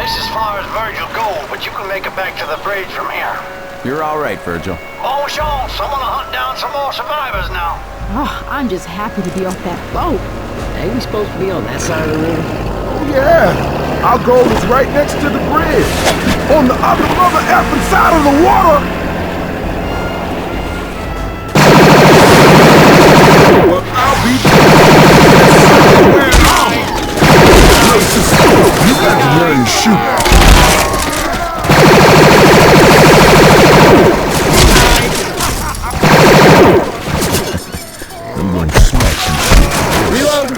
This is as far as Virgil goes, but you can make it back to the bridge from here. You're all right, Virgil. Bon chance, I'm gonna hunt down some more survivors now. Oh, I'm just happy to be off that boat. Hey, we supposed to be on that side of the river? Oh yeah, our goal is right next to the bridge, on the other effing side of the water. Well, I'll be you got to learn to shoot. I'm going to smack some shit. Reload!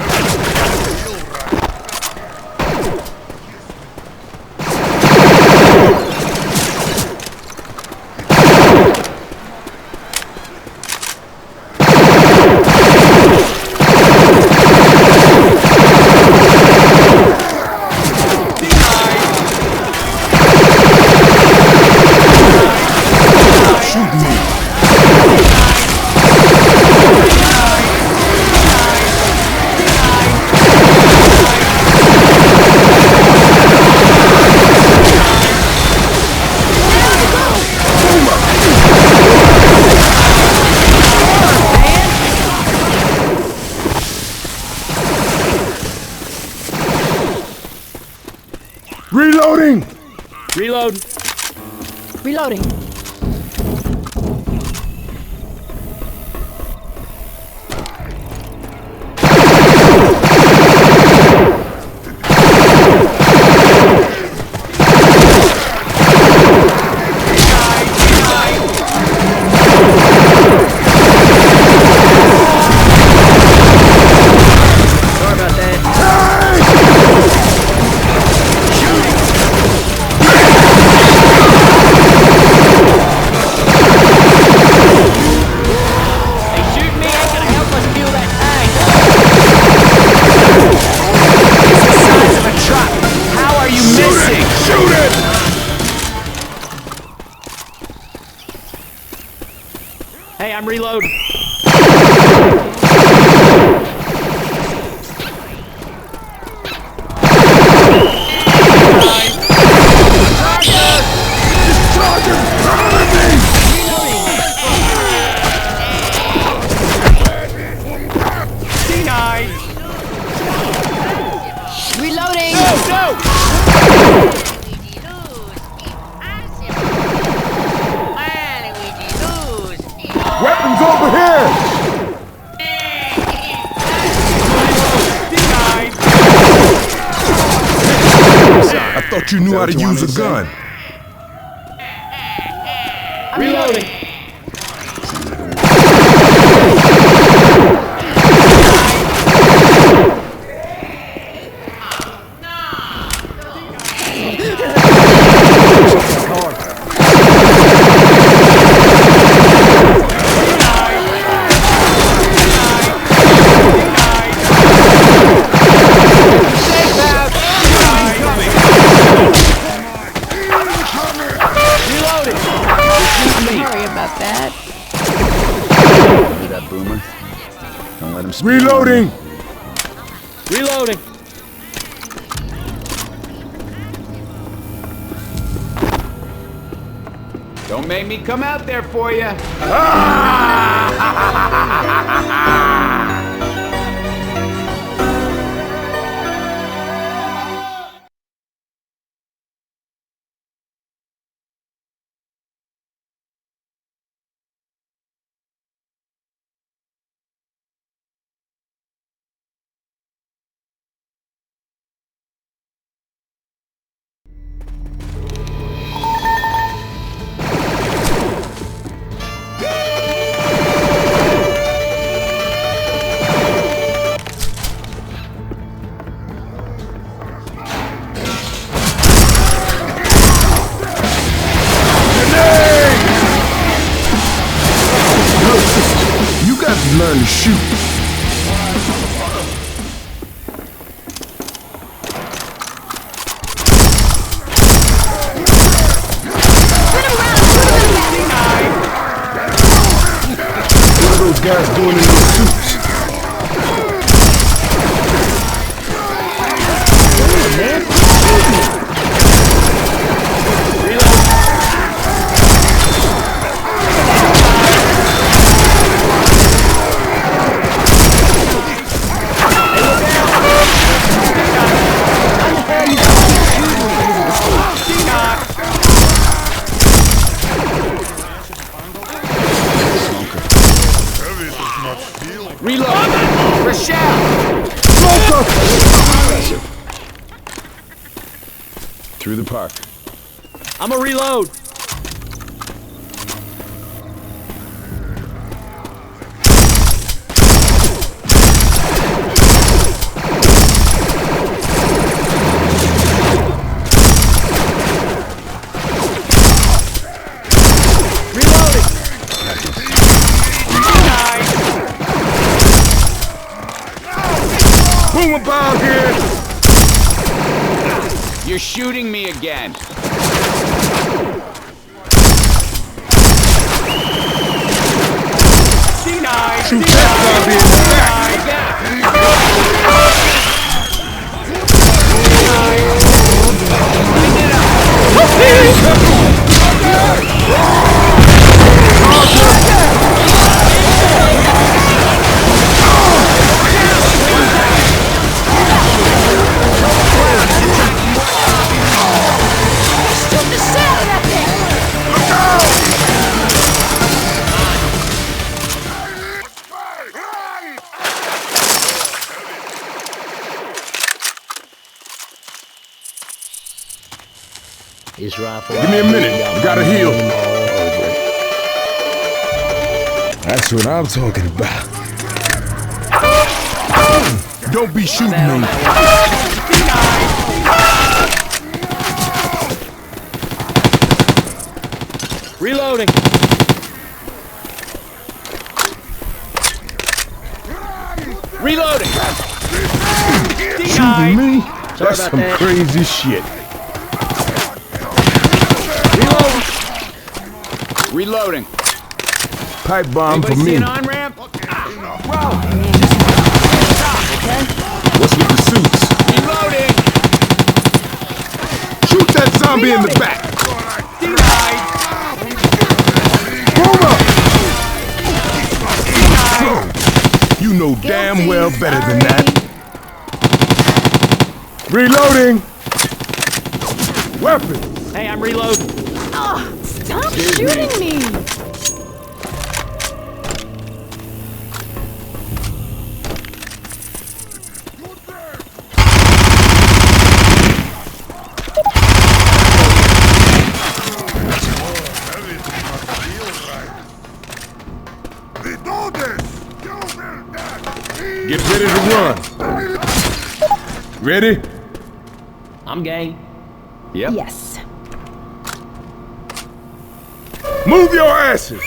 Reloading! Reload! Reloading. Hey, I'm reloading. Reloading! No! Weapons over here! I thought you knew how to use a gun. Reloading! Sorry about that. Look at that boomer. Don't let him speak. Reloading! Reloading! Don't make me come out there for you. Learn to shoot. What are those guys doing in those suits? through the park. I'm a reload. Boomer bomb here! You're shooting me again. Shoot that zombie in the back! His rifle. Give me a minute. Gotta heal. That's what I'm talking about. Don't be shooting me. Reloading. Reloading. Shooting me? Sorry That's about some that. crazy shit. Reloading. Pipe bomb for Anybody see me. an on-ramp? What's with the suits? Reloading. Shoot that zombie in the back. Boomer! You know damn well better than that. Reloading. Weapons. Hey, I'm reloading. Oh, stop shooting me! Get ready to run. Ready? I'm game. Yep. Yes. Move your asses.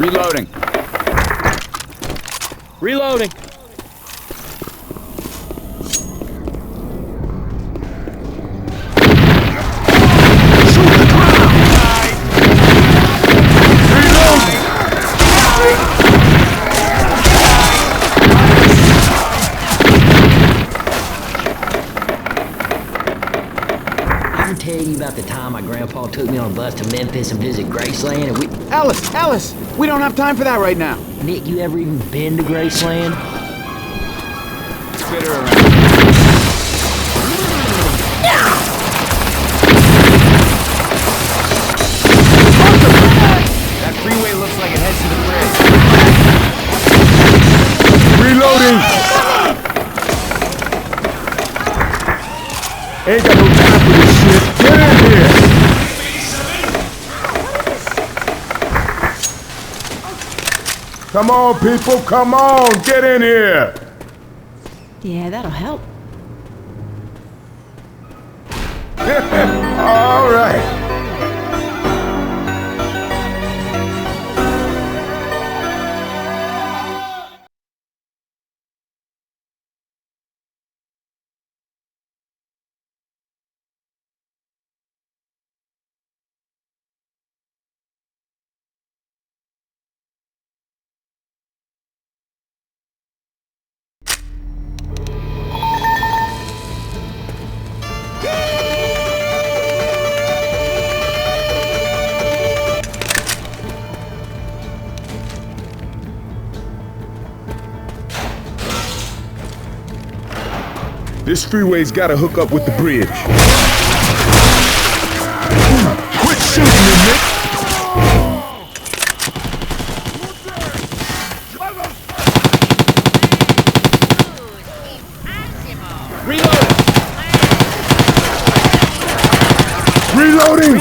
Reloading. Reloading. I ever tell you about the time my grandpa took me on a bus to Memphis and visit Graceland and we... Alice, we don't have time for that right now. Nick, you ever even been to Graceland? Spit her around. That freeway looks like it heads to the bridge. Reloading! Ain't got no time for this shit. Get in here! Come on, people, come on! Get in here! Yeah, that'll help. All right. This freeway's gotta hook up with the bridge. Quit shooting me, Nick! Reloading!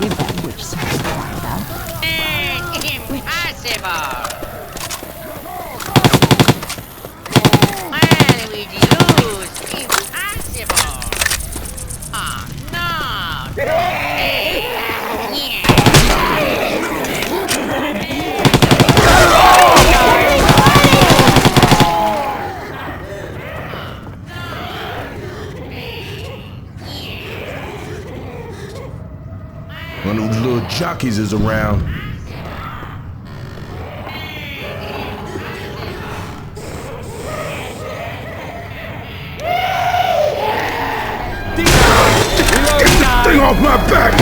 Give that witch some to cry about. Impossible! Well, we lose. Impossible! Oh, no! One of those little jockeys is around. Get this thing off my back!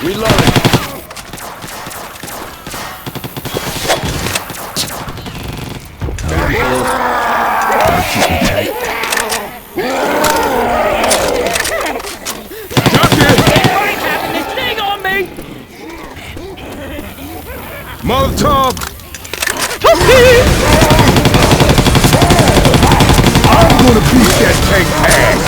Reloading. Molotov! I'm gonna beat that tank ass!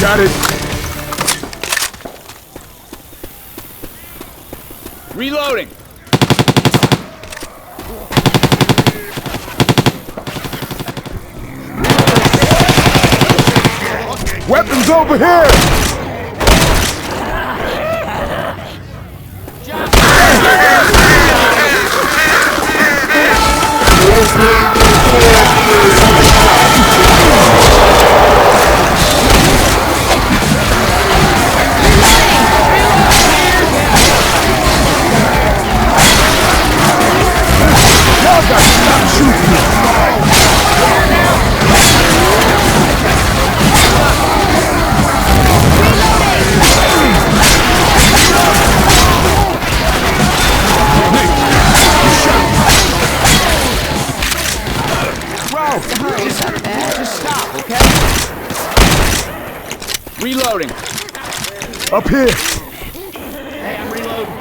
Got it! Reloading. Weapons over here! Y'all got to stop shooting me! Reloading. Up here. Hey, I'm reloading.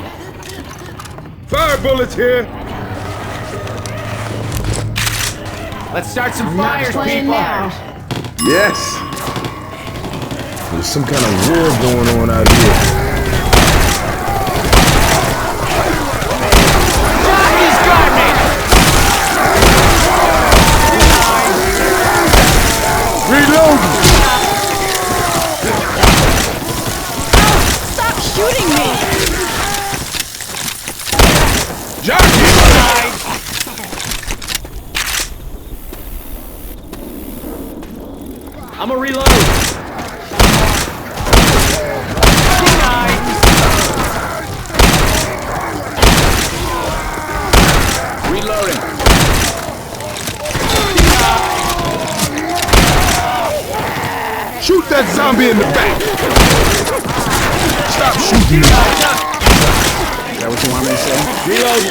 Fire bullets here. Let's start some fires, people. Yes. There's some kind of war going on out here. He's got me. Reloading. Stop shooting me! Jockey. I'm a reload. Reloading. Shoot that zombie in the back. Stop shooting me. Is that what you want me to say? Reload.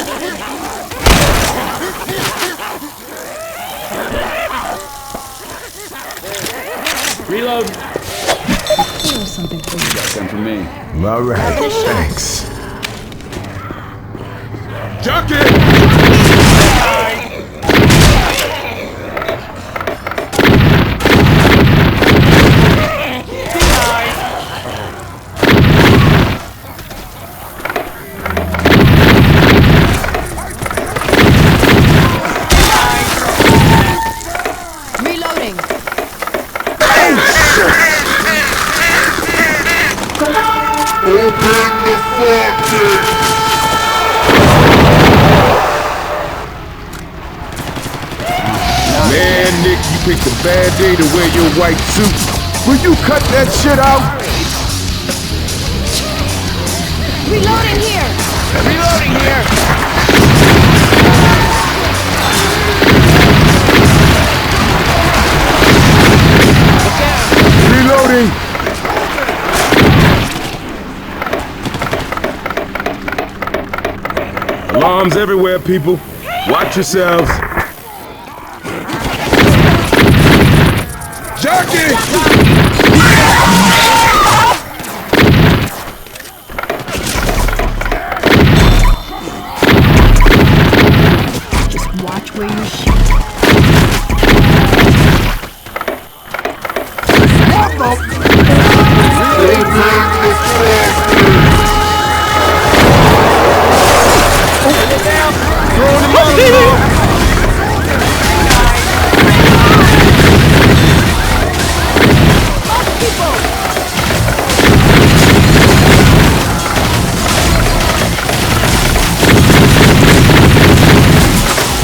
Reload. Here's something for you. Got some for me. All right. Thanks. Jockey. Reloading! Man, Nick, you picked a bad day to wear your white suit. Will you cut that shit out? Reloading here! Reloading here. Reloading. Alarms everywhere, people. Watch yourselves. Jockey! Just watch where you shoot.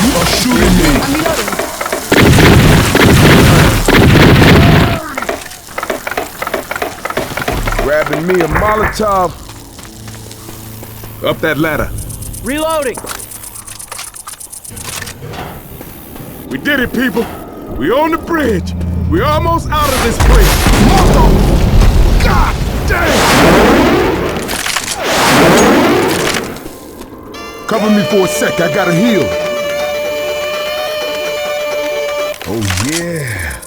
You are shooting me. Grabbing me a Molotov. Up that ladder. Reloading. We did it, people. We on the bridge. We're almost out of this place. Mother! God damn! Cover me for a sec. I gotta heal. Oh, yeah.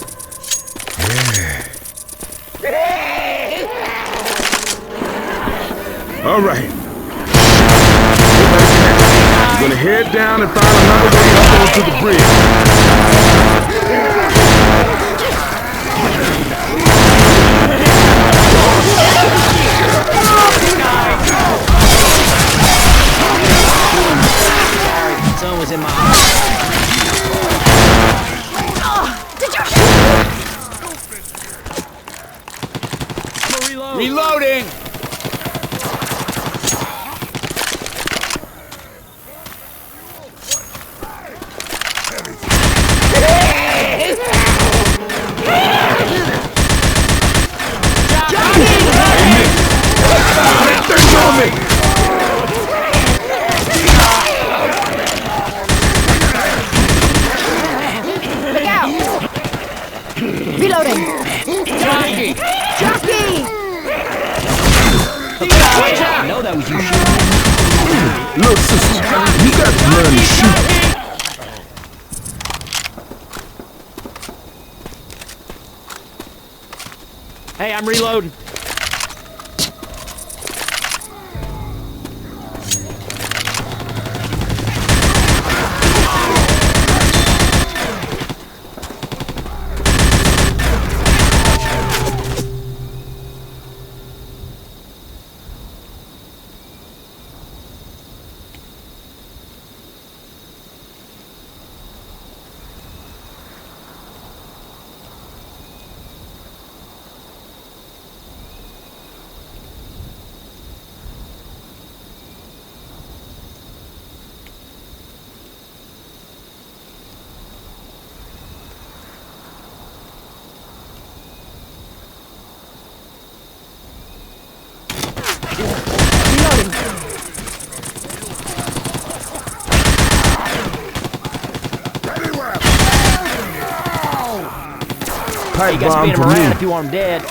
All right. We're gonna head down and find another way up onto the bridge. Someone was in my Reload. Reloading. Reloading! Jockey. Jockey! I know that was you shooting. Look, sister, you got to learn to shoot. Hey, I'm reloading. pipe You got to bomb spin him to around me. if you want him dead.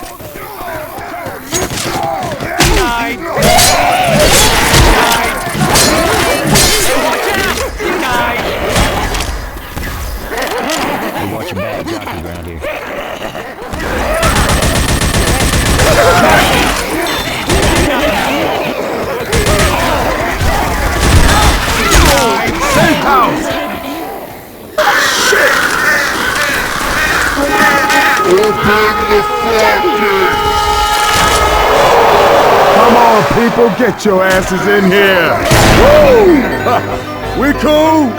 Hey, watch your back, jockeys around here. Safe house! Come on, people, get your asses in here! Woo! We cool?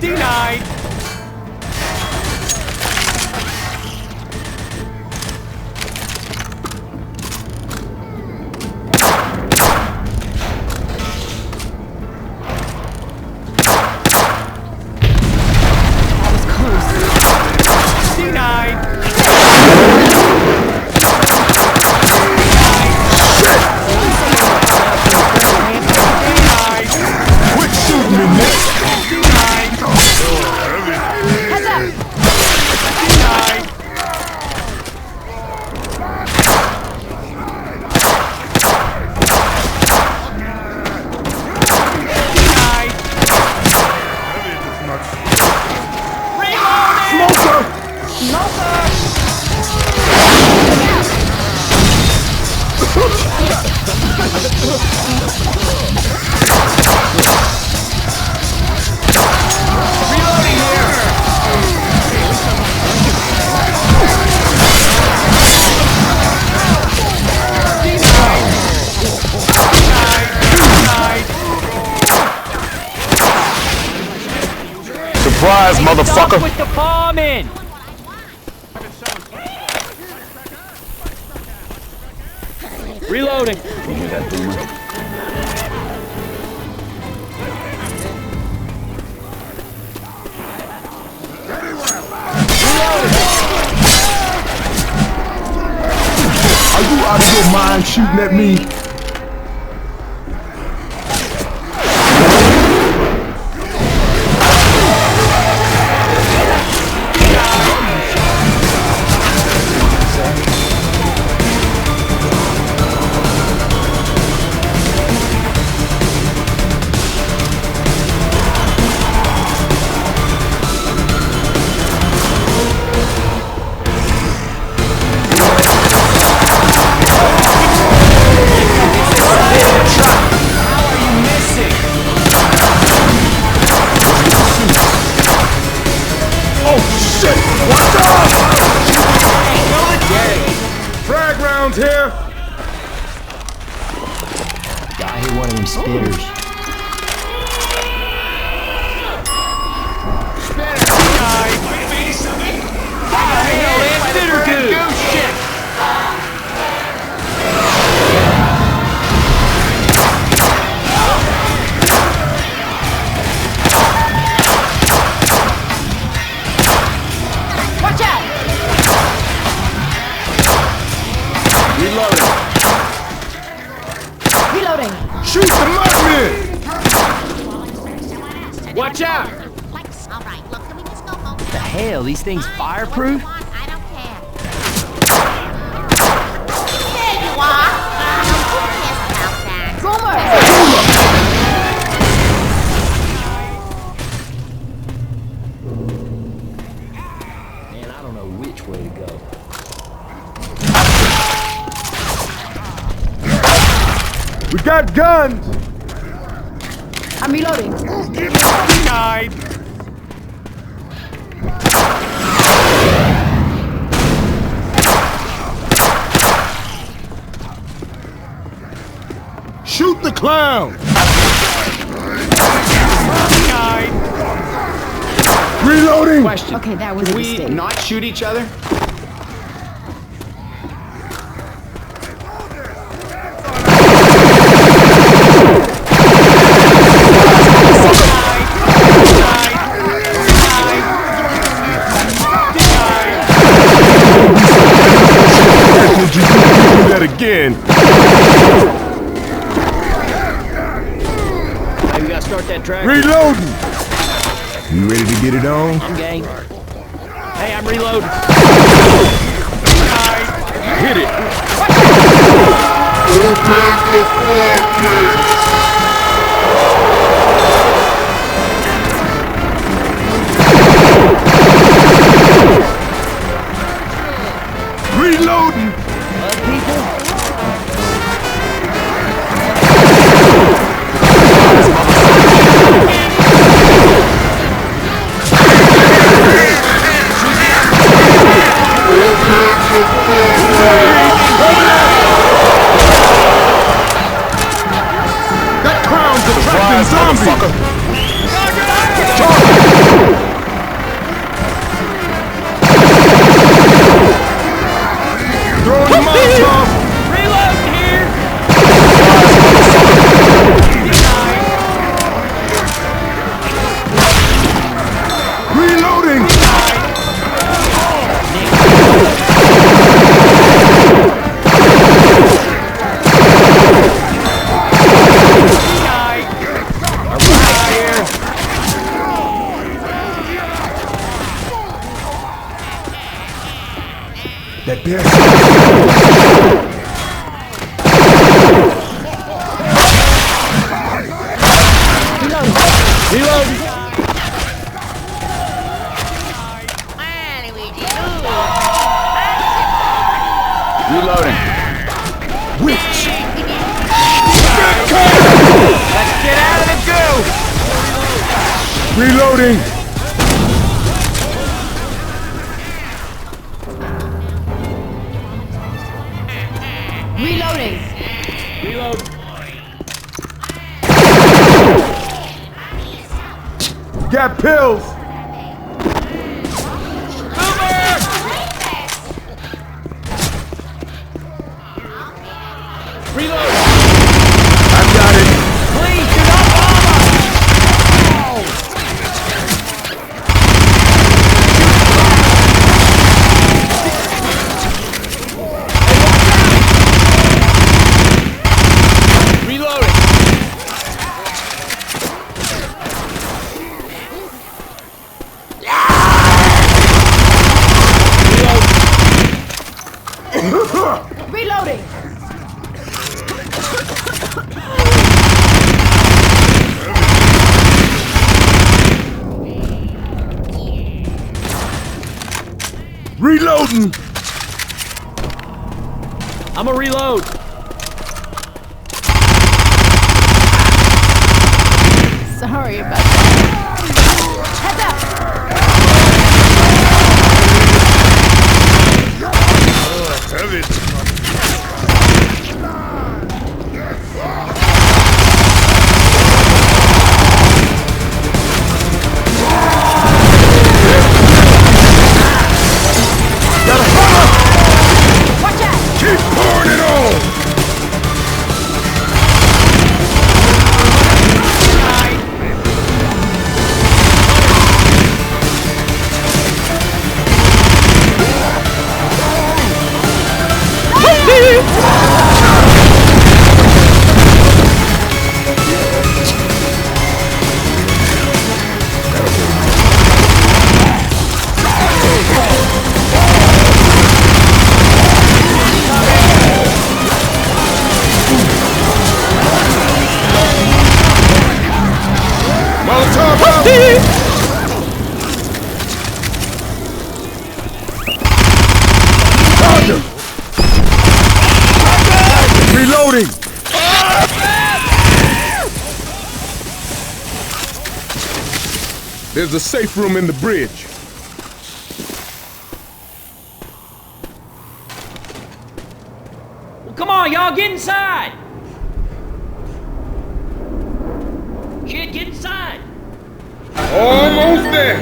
Denied. Denied. Quit shooting me, Nick! Surprise, motherfucker! With the bombing. Reloading. You hear that, Boomer? Are you out of your mind shooting at me? Here. Guy hit one of them spitters. Spitter goo. Watch out! Reloading. Shoot the mudmen! Watch out! All right, look, can we just go home? The hell, these things fireproof? I don't care. There you are. Who cares about that? Boomer! Man, I don't know which way to go. We got guns! I'm reloading. Denied. Shoot the clown! Denied. Reloading! Question. Okay, that was a Can we mistake. not shoot each other? that again. Hey, we gotta start that track. Reloading. You ready to get it on? I'm game. Hey, I'm reloading. Hit it. Reloading. That crown's attracting zombies. Throwing Molotov. Reloading here. Reloading. That damn. Man, we do. Reloading. Witch. Let's get out of the goo. Reloading. Reloading. Got pills. I got it. Please do not bomb us. Reloading. Reloading. Reloading. I'm a reload. Sorry about that. Heads up. Have it. Got a hunter. Watch out. Keep pouring it on. Molotov out. Charger. Reloading. There's a safe room in the bridge. Well, come on, y'all, get inside. Shit, get inside. Almost there.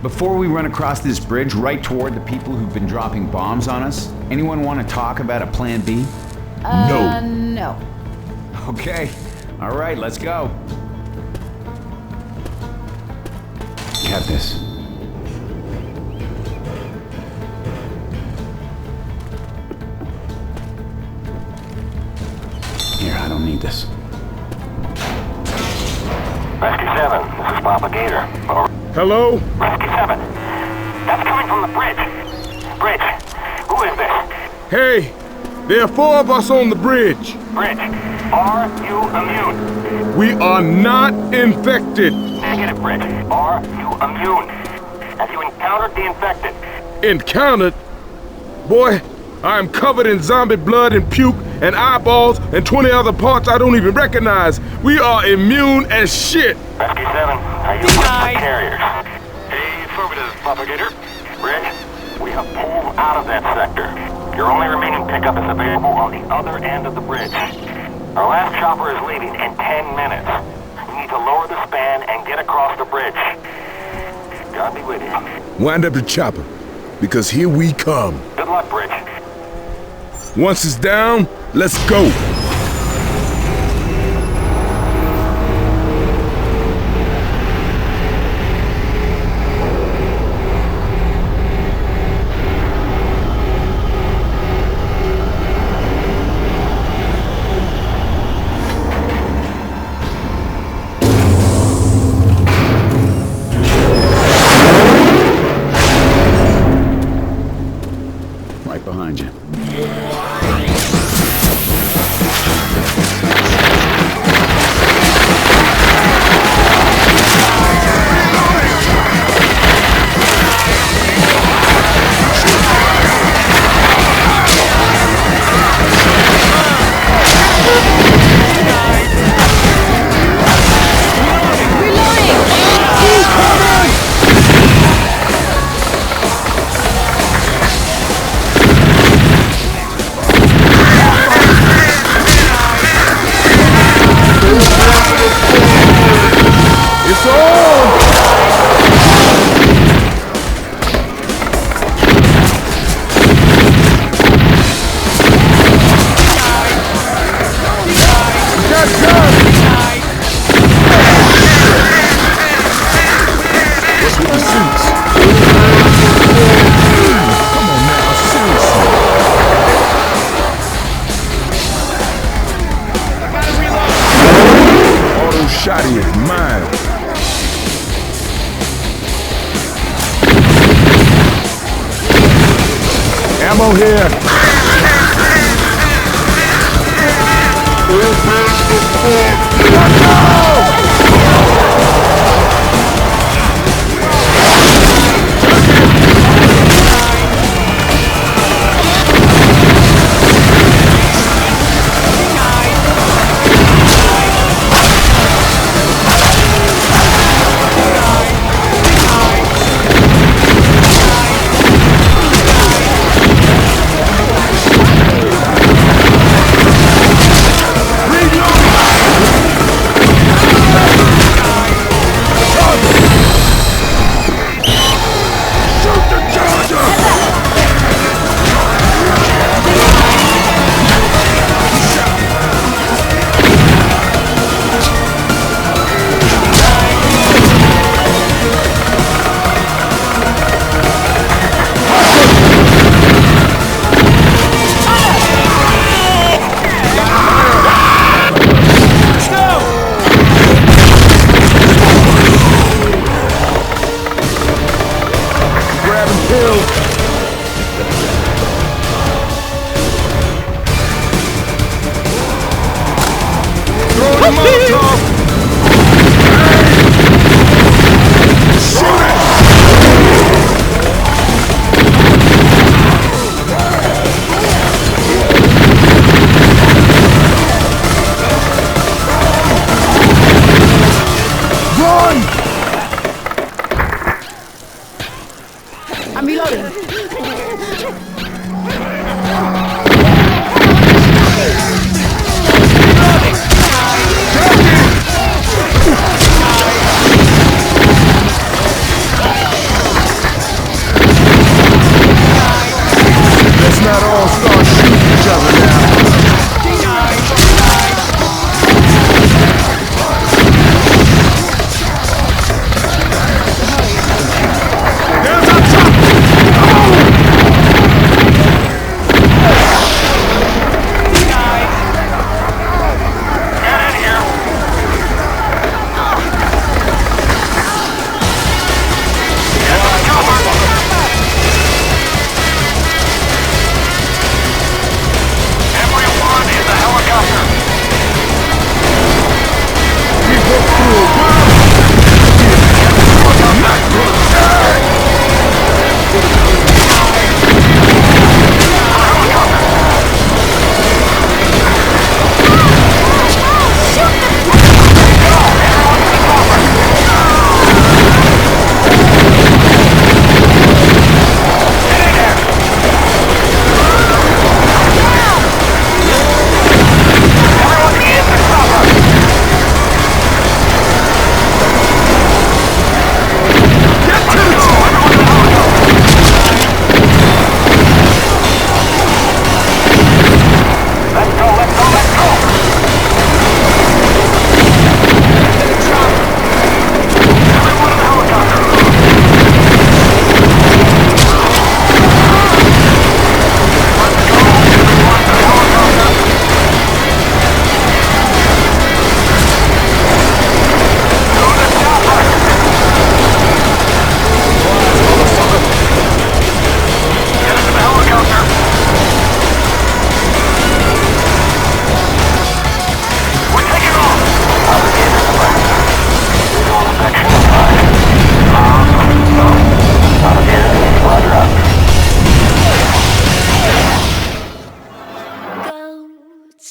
Before we run across this bridge right toward the people who've been dropping bombs on us, anyone want to talk about a plan B? No. Okay. All right, let's go. Got this. Here, I don't need this. Rescue 7, this is Papa Gator. Over. Hello? Rescue 7. That's coming from the bridge. Bridge. Who is this? Hey, there are 4 of us on the bridge. Bridge. Are you immune? We are not infected. Negative, Bridge. Are you immune? Have you encountered the infected? Encountered? Boy, I am covered in zombie blood and puke and eyeballs and 20 other parts I don't even recognize. We are immune as shit. Rescue 7, are you equipped with carriers? Affirmative, Propagator. Bridge, we have pulled out of that sector. Your only remaining pickup is available on the other end of the bridge. Our last chopper is leaving in 10 minutes. You need to lower the span and get across the bridge. God be with you. Wind up the chopper, because here we come. Good luck, Bridge. Once it's down, let's go. Right behind you. It's on! Got gun! What's with the suits? Come on now, seriously. Auto shotty is mine. Ammo here. I'm reloading. not all start shooting each other now. There's a chopper! Get in here! Get to the chopper! Everyone in the helicopter! Keep up cool, bro!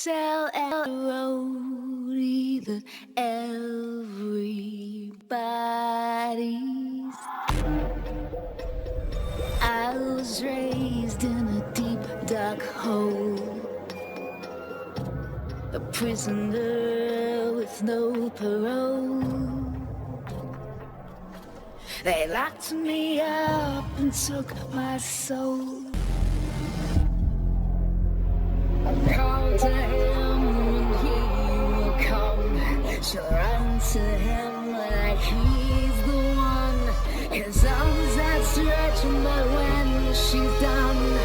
Tell everybody that everybody's. I was raised in a deep, dark hole, a prisoner with no parole. They locked me up and took my soul. Call to him and he will come. She'll run to him like he's the one. His arms outstretched, but when she's done,